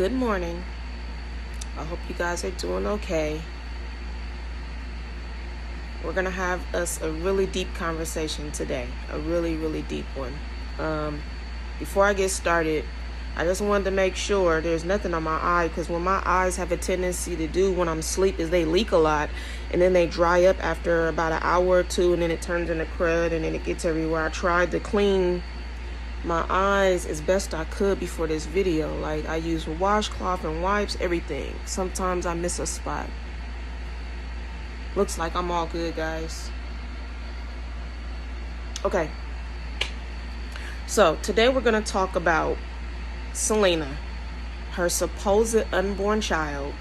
Good morning. I hope you guys are doing okay. We're going to have us a really deep conversation today. A really deep one. Before I get started, I just wanted to make sure there's nothing on my eye, because what my eyes have a tendency to do when I'm asleep is they leak a lot, and then they dry up after about an hour or two, and then it turns into crud, and then it gets everywhere. I tried to clean my eyes as best I could before this video. Like, I use a washcloth and wipes, everything. Sometimes I miss a spot. Looks like I'm all good, guys. Okay. So today we're going to talk about Selena, her supposed unborn child,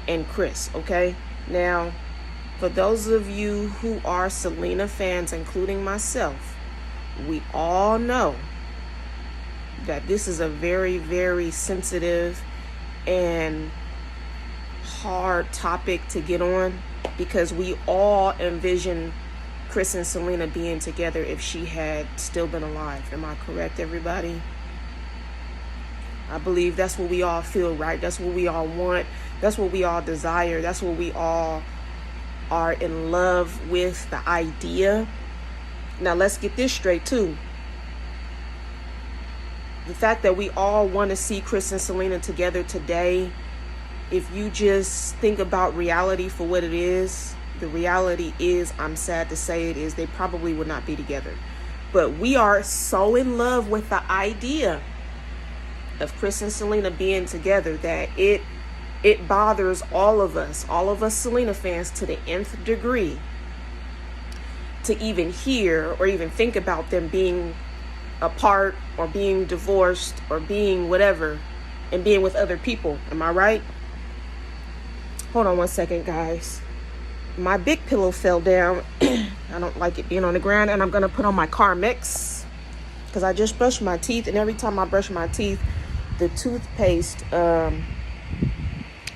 and Chris, okay? Now, for those of you who are Selena fans, including myself, we all know that this is a very sensitive and hard topic to get on, because we all envision Chris and Selena being together if she had still been alive. Am I correct, everybody? I believe that's what we all feel, right? That's what we all want. That's what we all desire. That's what we all are in love with, the idea. Now, let's get this straight, too. The fact that we all want to see Chris and Selena together today, if you just think about reality for what it is, the reality is, I'm sad to say it is, they probably would not be together. But we are so in love with the idea of Chris and Selena being together that it bothers all of us Selena fans, to the nth degree, to even hear or even think about them being apart or being divorced or being whatever and being with other people. Am I right? Hold on one second, guys. My big pillow fell down. I don't like it being on the ground, and I'm gonna put on my car mix because I just brushed my teeth, and every time I brush my teeth, the toothpaste, the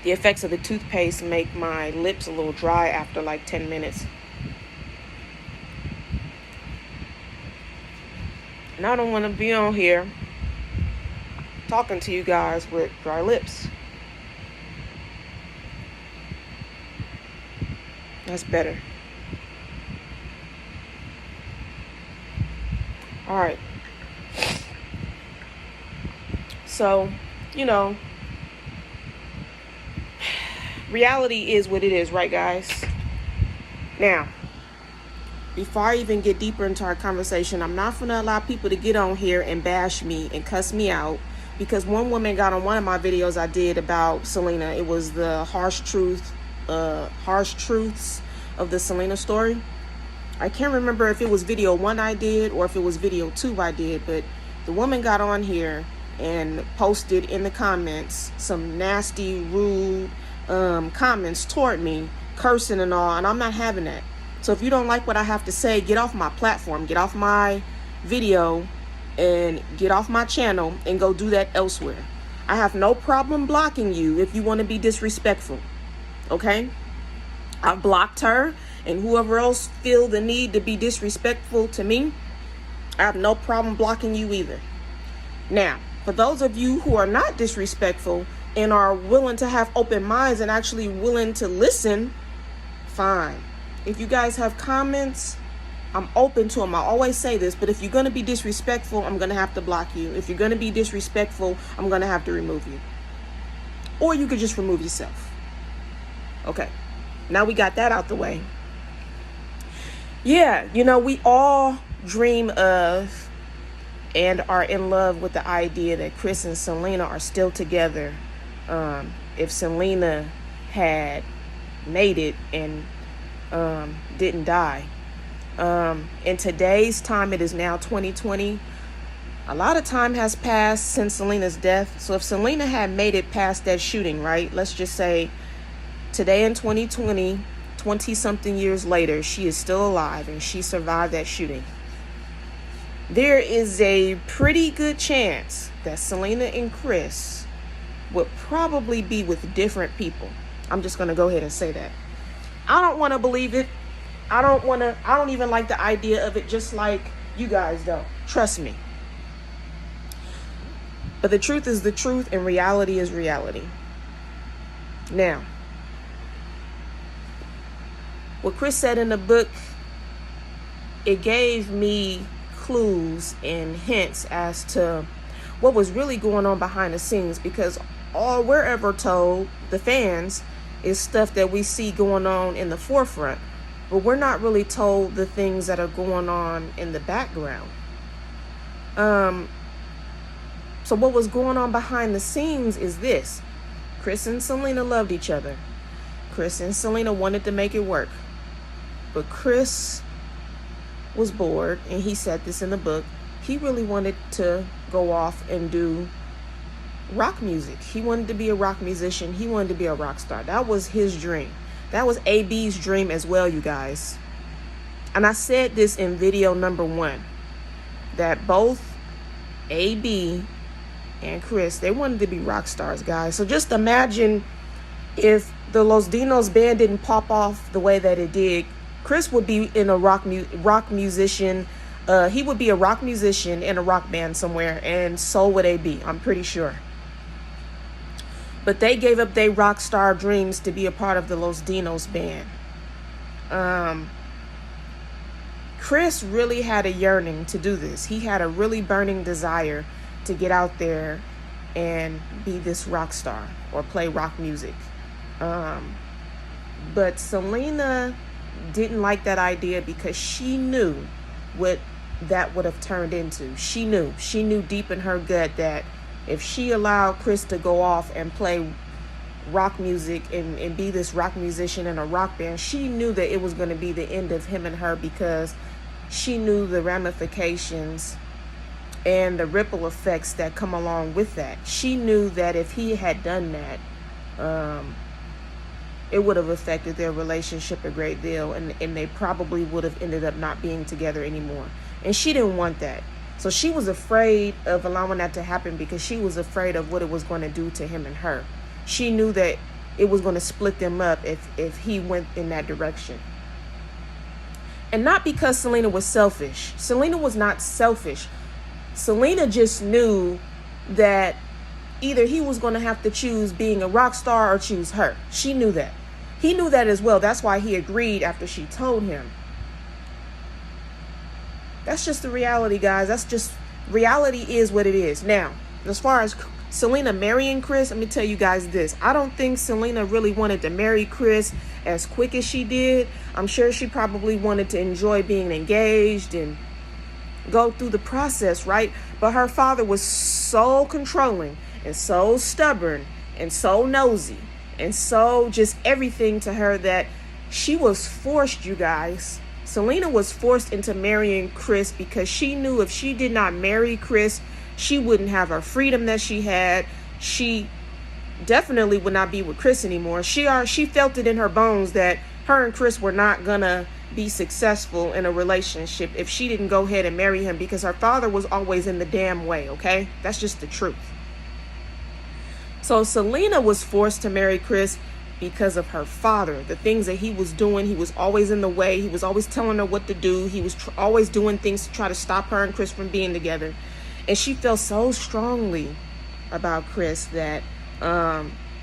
effects of the toothpaste make my lips a little dry after like 10 minutes. And I don't want to be on here talking to you guys with dry lips. That's better. All right. So, reality is what it is, right, guys? Now, before I even get deeper into our conversation, I'm not going to allow people to get on here and bash me and cuss me out, because one woman got on one of my videos I did about Selena. It was the harsh truths of the Selena story. I can't remember if it was video 1 I did or if it was video 2 I did, but the woman got on here and posted in the comments some nasty, rude comments toward me, cursing and all, and I'm not having that. So if you don't like what I have to say, get off my platform, get off my video, and get off my channel and go do that elsewhere. I have no problem blocking you if you want to be disrespectful, okay? I've blocked her, and whoever else feel the need to be disrespectful to me, I have no problem blocking you either. Now, for those of you who are not disrespectful and are willing to have open minds and actually willing to listen, fine. If you guys have comments, I'm open to them. I always say this, but if you're going to be disrespectful, I'm going to have to block you. If you're going to be disrespectful, I'm going to have to remove you. Or you could just remove yourself. Okay. Now we got that out the way. Yeah, we all dream of and are in love with the idea that Chris and Selena are still together. If Selena had made it and didn't die. In today's time, it is now 2020. A lot of time has passed since Selena's death. So if Selena had made it past that shooting, right? Let's just say today in 2020, 20-something years later, she is still alive and she survived that shooting. There is a pretty good chance that Selena and Chris would probably be with different people. I'm just going to go ahead and say that. I don't want to believe it. I don't even like the idea of it, just like you guys don't. Trust me. But the truth is the truth, and reality is reality. Now, what Chris said in the book, it gave me clues and hints as to what was really going on behind the scenes, because all we're ever told, the fans, is stuff that we see going on in the forefront, but we're not really told the things that are going on in the background. So what was going on behind the scenes is this. Chris and Selena loved each other. Chris and Selena wanted to make it work. But Chris was bored, and he said this in the book. He really wanted to go off and do rock music. He wanted to be a rock musician. He wanted to be a rock star. That was his dream. That was AB's dream as well, you guys. And I said this in video number 1, that both AB and Chris, they wanted to be rock stars, guys. So just imagine if the Los Dinos band didn't pop off the way that it did. Chris would be in a rock musician. He would be a rock musician in a rock band somewhere, and so would AB, I'm pretty sure. But they gave up their rock star dreams to be a part of the Los Dinos band. Chris really had a yearning to do this. He had a really burning desire to get out there and be this rock star or play rock music. But Selena didn't like that idea because she knew what that would have turned into. She knew deep in her gut that if she allowed Chris to go off and play rock music and be this rock musician in a rock band, she knew that it was going to be the end of him and her, because she knew the ramifications and the ripple effects that come along with that. She knew that if he had done that, it would have affected their relationship a great deal, and they probably would have ended up not being together anymore. And she didn't want that. So she was afraid of allowing that to happen because she was afraid of what it was going to do to him and her. She knew that it was going to split them up if he went in that direction. And not because Selena was selfish. Selena was not selfish. Selena just knew that either he was going to have to choose being a rock star or choose her. She knew that. He knew that as well. That's why he agreed after she told him. That's just the reality, guys. That's just, reality is what it is. Now, as far as Selena marrying Chris, let me tell you guys this. I don't think Selena really wanted to marry Chris as quick as she did. I'm sure she probably wanted to enjoy being engaged and go through the process, right? But her father was so controlling and so stubborn and so nosy and so just everything to her that she was forced, you guys. Selena was forced into marrying Chris because she knew if she did not marry Chris, she wouldn't have her freedom that she had. She definitely would not be with Chris anymore. She felt it in her bones that her and Chris were not gonna be successful in a relationship if she didn't go ahead and marry him, because her father was always in the damn way, okay? That's just the truth. So Selena was forced to marry Chris because of her father. The things that he was doing, he was always in the way. He was always telling her what to do. He was always doing things to try to stop her and Chris from being together. And she felt so strongly about Chris that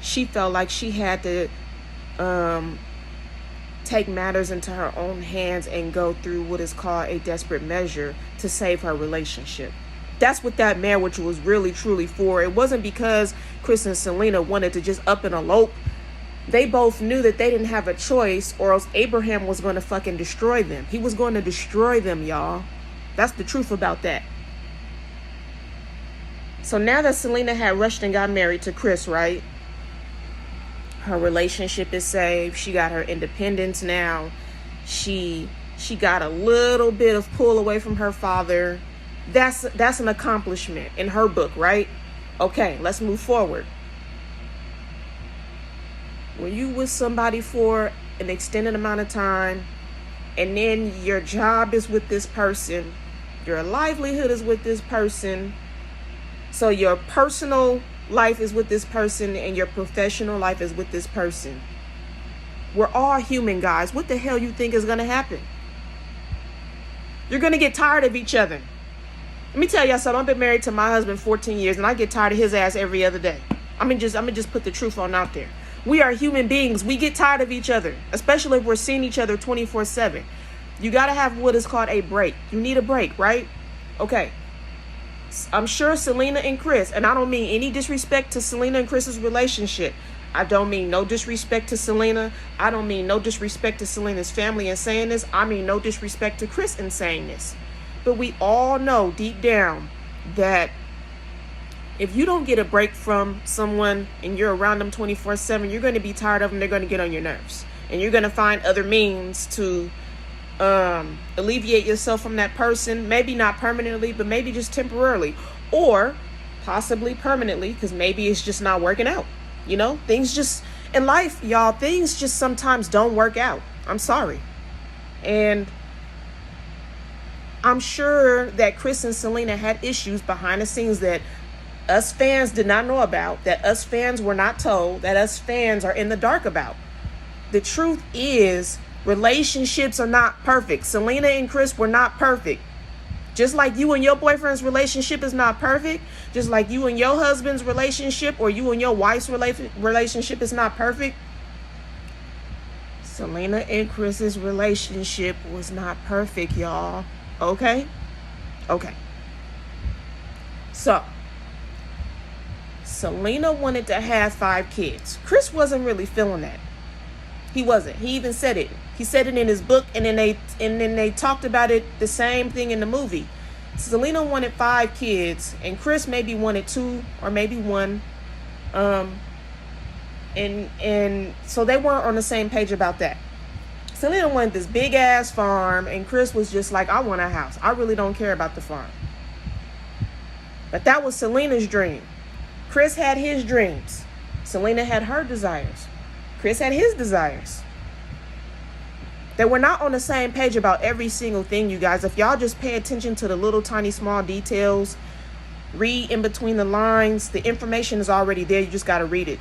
she felt like she had to take matters into her own hands and go through what is called a desperate measure to save her relationship. That's what that marriage was really truly for. It wasn't because Chris and Selena wanted to just up and elope. They both knew that they didn't have a choice, or else Abraham was going to fucking destroy them. He was going to destroy them, y'all. That's the truth about that. So now that Selena had rushed and got married to Chris, right? Her relationship is saved. She got her independence now. She got a little bit of pull away from her father. That's an accomplishment in her book, right? Okay, let's move forward. When you with somebody for an extended amount of time, and then your job is with this person, your livelihood is with this person, so your personal life is with this person and your professional life is with this person. We're all human, guys. What the hell you think is going to happen? You're going to get tired of each other. Let me tell y'all something. I've been married to my husband 14 years, and I get tired of his ass every other day. I'm gonna just put the truth on out there. We are human beings. We get tired of each other, especially if we're seeing each other 24/7. You gotta have what is called a break. You need a break, right? Okay. I'm sure Selena and Chris, and I don't mean any disrespect to Selena and Chris's relationship. I don't mean no disrespect to Selena. I don't mean no disrespect to Selena's family in saying this. I mean no disrespect to Chris in saying this. But we all know deep down that if you don't get a break from someone and you're around them 24/7, you're going to be tired of them. They're going to get on your nerves. And you're going to find other means to alleviate yourself from that person. Maybe not permanently, but maybe just temporarily. Or possibly permanently, because maybe it's just not working out. You know, things just, in life, y'all, things just sometimes don't work out. I'm sorry. And I'm sure that Chris and Selena had issues behind the scenes that us fans did not know about, that us fans were not told, that us fans are in the dark about. The truth is, relationships are not perfect. Selena and Chris were not perfect. Just like you and your boyfriend's relationship is not perfect, just like you and your husband's relationship or you and your wife's relationship is not perfect, Selena and Chris's relationship was not perfect, y'all. Okay? Okay. So, Selena wanted to have 5 kids. Chris wasn't really feeling that. He wasn't. He even said it. He said it in his book, and then they talked about it, the same thing in the movie. Selena wanted 5 kids, and Chris maybe wanted 2 or maybe 1. And so they weren't on the same page about that. Selena wanted this big ass farm, and Chris was just like, I want a house. I really don't care about the farm. But that was Selena's dream. Chris had his dreams. Selena had her desires. Chris had his desires. They were not on the same page about every single thing, you guys. If y'all just pay attention to the little tiny small details, read in between the lines, the information is already there. You just got to read it.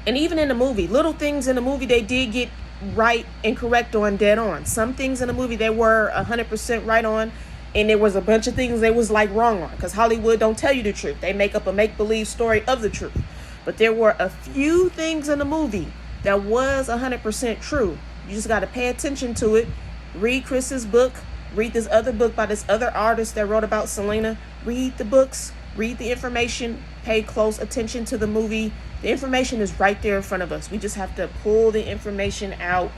And even in the movie, little things in the movie they did get right and correct on, dead on. Some things in the movie they were 100% right on, and there was a bunch of things they was like wrong on, because Hollywood don't tell you the truth. They make up a make-believe story of the truth. But there were a few things in the movie that was 100% true. You just got to pay attention to it. Read Chris's book. Read this other book by this other artist that wrote about Selena. Read the books. Read the information. Pay close attention to the movie. The information is right there in front of us. We just have to pull the information out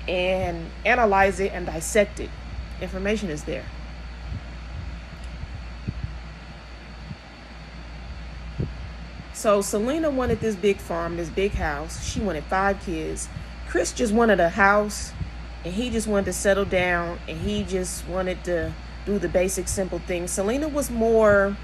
and analyze it and dissect it. Information is there. So Selena wanted this big farm, this big house. She wanted 5 kids. Chris just wanted a house, and he just wanted to settle down, and he just wanted to do the basic, simple things. Selena was more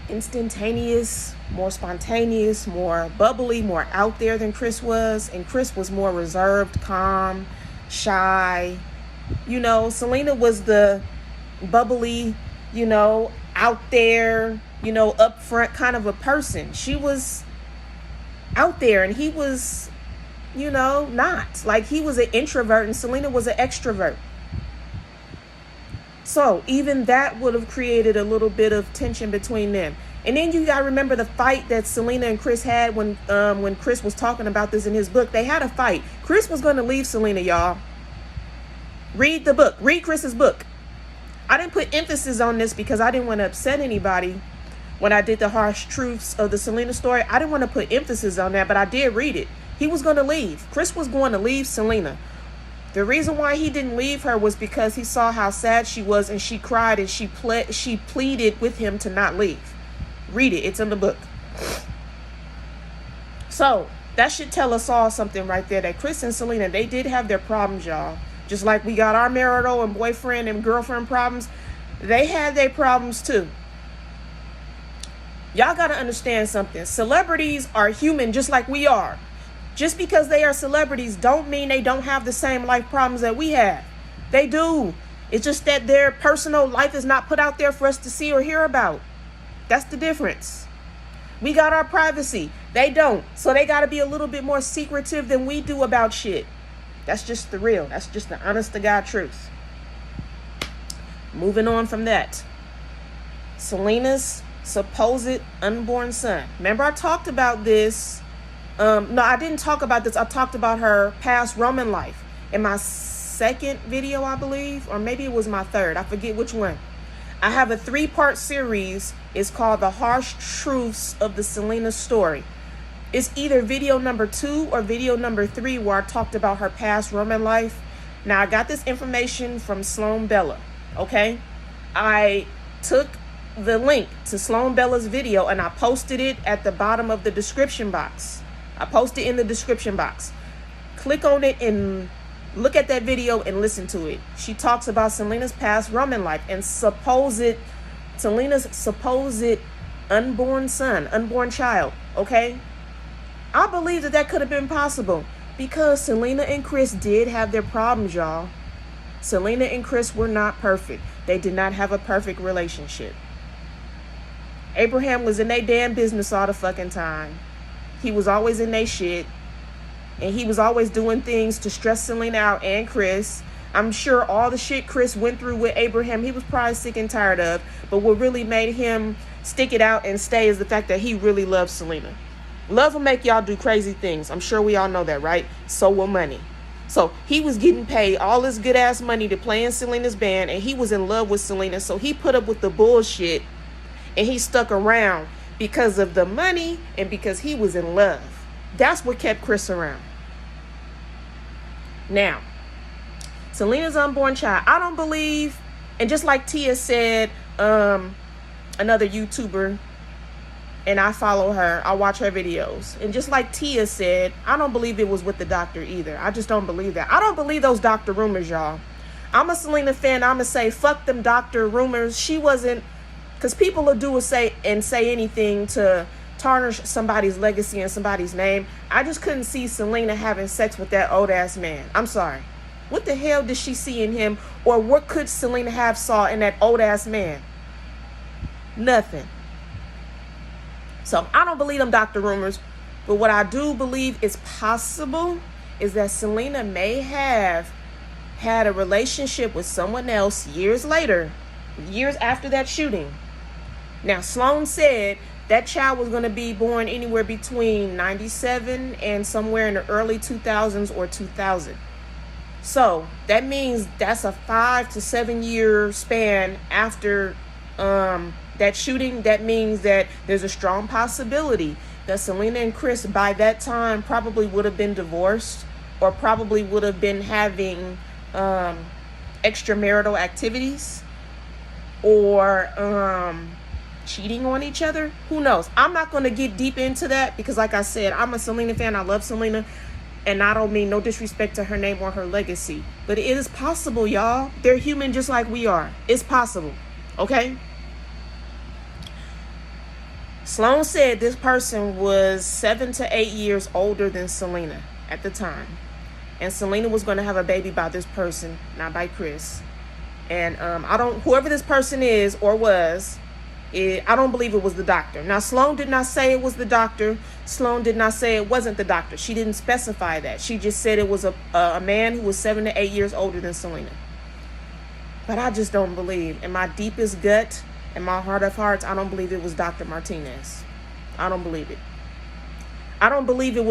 instantaneous, more spontaneous, more bubbly, more out there than Chris was. And Chris was more reserved, calm, shy. You know, Selena was the bubbly, you know, out there, you know, upfront kind of a person. She was out there, and he was, you know, not. Like, he was an introvert and Selena was an extrovert. So even that would have created a little bit of tension between them. And then you got to remember the fight that Selena and Chris had when Chris was talking about this in his book. They had a fight. Chris was going to leave Selena, y'all. Read the book. Read Chris's book. I didn't put emphasis on this because I didn't want to upset anybody when I did the harsh truths of the Selena story. I didn't want to put emphasis on that, but I did read it. He was going to leave. Chris was going to leave Selena. The reason why he didn't leave her was because he saw how sad she was, and she cried, and she pleaded with him to not leave. Read it. It's in the book. So that should tell us all something right there, that Chris and Selena, they did have their problems, y'all. Just like we got our marital and boyfriend and girlfriend problems, they had their problems too. Y'all got to understand something. Celebrities are human just like we are. Just because they are celebrities don't mean they don't have the same life problems that we have. They do. It's just that their personal life is not put out there for us to see or hear about. That's the difference. We got our privacy. They don't. So they got to be a little bit more secretive than we do about shit. That's just the real. That's just the honest to God truth. Moving on from that. Selena's supposed unborn son. Remember, I talked about this. No, I didn't talk about this. I talked about her past Roman life in my second video, I believe, or maybe it was my third. I forget which one. I have a 3-part series. It's called The Harsh Truths of the Selena Story. It's either video number 2 or video number 3 where I talked about her past Roman life. Now, I got this information from Sloan Bella, okay? I took the link to Sloan Bella's video and I posted it at the bottom of the description box. I posted in the description box. Click on it and look at that video and listen to it. She talks about Selena's past Roman life and Selena's supposed unborn son, unborn child, okay? I believe that could have been possible because Selena and Chris did have their problems, y'all. Selena and Chris were not perfect. They did not have a perfect relationship. Abraham was in their damn business all the fucking time. He was always in their shit. And he was always doing things to stress Selena out and Chris. I'm sure all the shit Chris went through with Abraham, he was probably sick and tired of. But what really made him stick it out and stay is the fact that he really loves Selena. Love will make y'all do crazy things. I'm sure we all know that, right? So will money. So he was getting paid all this good ass money to play in Selena's band, and he was in love with Selena. So he put up with the bullshit and he stuck around because of the money and because he was in love. That's what kept Chris around. Now, Selena's unborn child, I don't believe, and just like Tia said, another YouTuber, and I follow her, I watch her videos, and just like Tia said, I don't believe it was with the doctor either. I just don't believe that. I don't believe those doctor rumors, y'all. I'm a Selena fan. I'm gonna say fuck them doctor rumors. She wasn't, because people will do say anything to tarnish somebody's legacy and somebody's name. I just couldn't see Selena having sex with that old ass man. I'm sorry. What the hell did she see in him, or what could Selena have saw in that old ass man? Nothing. So I don't believe them doctor rumors, but what I do believe is possible is that Selena may have had a relationship with someone else years later, years after that shooting. Now, Sloan said that child was going to be born anywhere between 97 and somewhere in the early 2000s or 2000. So that means that's a 5 to 7 year span after that shooting. That means that there's a strong possibility that Selena and Chris by that time probably would have been divorced or probably would have been having extramarital activities or cheating on each other. Who knows? I'm not going to get deep into that because, like I said, I'm a Selena fan. I love Selena, and I don't mean no disrespect to her name or her legacy, but it is possible, y'all. They're human just like we are. It's possible. Okay? Sloan said this person was 7 to 8 years older than Selena at the time. And Selena was going to have a baby by this person, not by Chris. And whoever this person is or was, I don't believe it was the doctor. Now, Sloan did not say it was the doctor. Sloan did not say it wasn't the doctor. She didn't specify that. She just said it was a man who was 7 to 8 years older than Selena. But I just don't believe. In my deepest gut, in my heart of hearts, I don't believe it was Dr. Martinez. I don't believe it. I don't believe it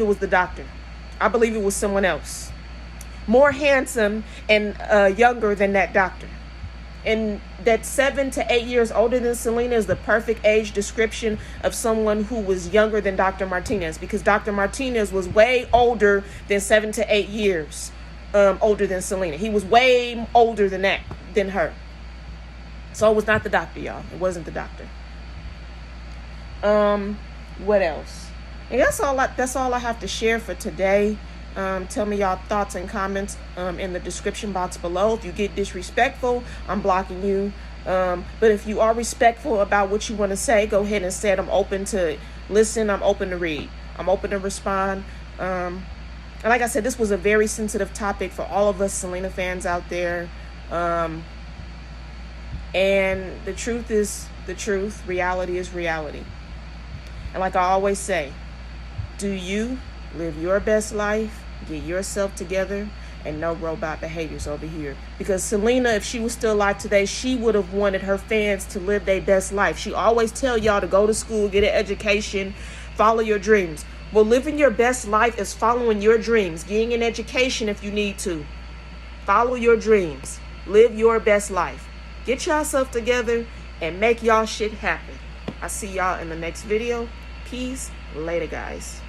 was the doctor. I believe it was someone else. More handsome and younger than that doctor. And that 7 to 8 years older than Selena is the perfect age description of someone who was younger than Dr. Martinez, because Dr. Martinez was way older than 7 to 8 years older than Selena. He was way older than her. So it was not the doctor, y'all. It wasn't the doctor. What else? And that's all I have to share for today. Tell me y'all thoughts and comments in the description box below. If you get disrespectful, I'm blocking you. But if you are respectful about what you want to say, go ahead and say it. I'm open to listen. I'm open to read. I'm open to respond. And like I said, this was a very sensitive topic for all of us Selena fans out there. And the truth is the truth. Reality is reality. And like I always say, do you live your best life, get yourself together, and no robot behaviors over here. Because Selena, if she was still alive today, she would have wanted her fans to live their best life. She always tell y'all to go to school, get an education, follow your dreams. Well, living your best life is following your dreams, getting an education if you need to. Follow your dreams. Live your best life. Get yourself together and make y'all shit happen. I'll see y'all in the next video. Peace. Later, guys.